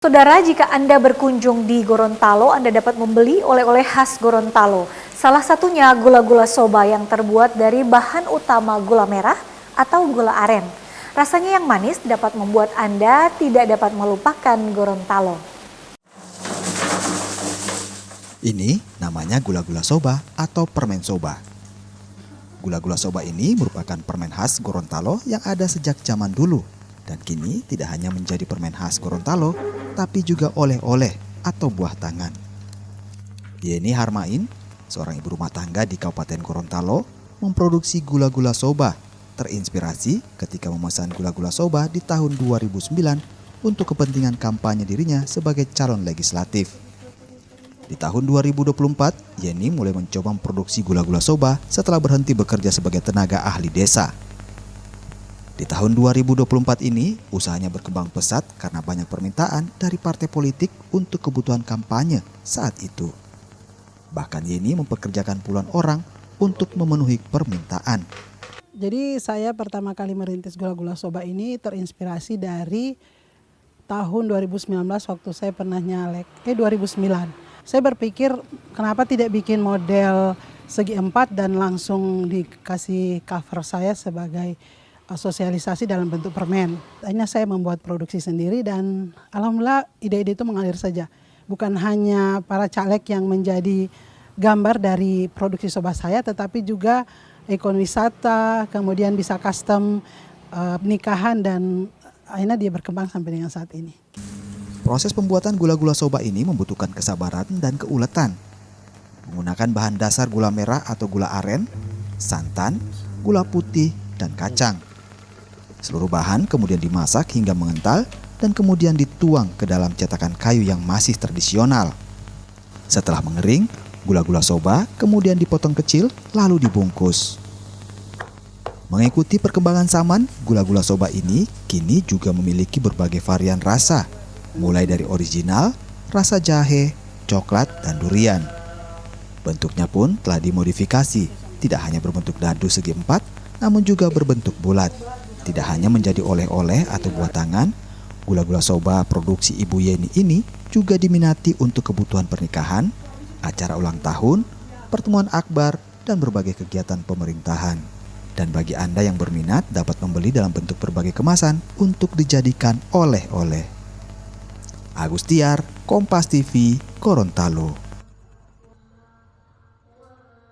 Saudara, jika Anda berkunjung di Gorontalo, Anda dapat membeli oleh-oleh khas Gorontalo. Salah satunya gula-gula soba yang terbuat dari bahan utama gula merah atau gula aren. Rasanya yang manis dapat membuat Anda tidak dapat melupakan Gorontalo. Ini namanya gula-gula soba atau permen soba. Gula-gula soba ini merupakan permen khas Gorontalo yang ada sejak zaman dulu. Dan kini tidak hanya menjadi permen khas Gorontalo, tapi juga oleh-oleh atau buah tangan. Yeni Harmain, seorang ibu rumah tangga di Kabupaten Gorontalo, memproduksi gula-gula soba, terinspirasi ketika memesan gula-gula soba di tahun 2009 untuk kepentingan kampanye dirinya sebagai calon legislatif. Di tahun 2024, Yeni mulai mencoba memproduksi gula-gula soba setelah berhenti bekerja sebagai tenaga ahli desa. Di tahun 2024 ini, usahanya berkembang pesat karena banyak permintaan dari partai politik untuk kebutuhan kampanye saat itu. Bahkan Yeni mempekerjakan puluhan orang untuk memenuhi permintaan. Jadi saya pertama kali merintis gula-gula soba ini terinspirasi dari tahun 2019 waktu saya pernah nyalek, 2009. Saya berpikir kenapa tidak bikin model segi empat dan langsung dikasih cover saya sebagai sosialisasi dalam bentuk permen. Akhirnya saya membuat produksi sendiri dan alhamdulillah ide-ide itu mengalir saja. Bukan hanya para caleg yang menjadi gambar dari produksi soba saya, tetapi juga ekowisata, kemudian bisa custom nikahan dan akhirnya dia berkembang sampai dengan saat ini. Proses pembuatan gula-gula soba ini membutuhkan kesabaran dan keuletan. Menggunakan bahan dasar gula merah atau gula aren, santan, gula putih, dan kacang. Seluruh bahan kemudian dimasak hingga mengental dan kemudian dituang ke dalam cetakan kayu yang masih tradisional. Setelah mengering, gula-gula soba kemudian dipotong kecil lalu dibungkus. Mengikuti perkembangan zaman, gula-gula soba ini kini juga memiliki berbagai varian rasa, mulai dari original, rasa jahe, coklat, dan durian. Bentuknya pun telah dimodifikasi, tidak hanya berbentuk dadu segi empat, namun juga berbentuk bulat. Tidak hanya menjadi oleh-oleh atau buah tangan, gula-gula soba produksi Ibu Yeni ini juga diminati untuk kebutuhan pernikahan, acara ulang tahun, pertemuan akbar, dan berbagai kegiatan pemerintahan. Dan bagi Anda yang berminat dapat membeli dalam bentuk berbagai kemasan untuk dijadikan oleh-oleh. Agus Tiar, Kompas TV, Gorontalo.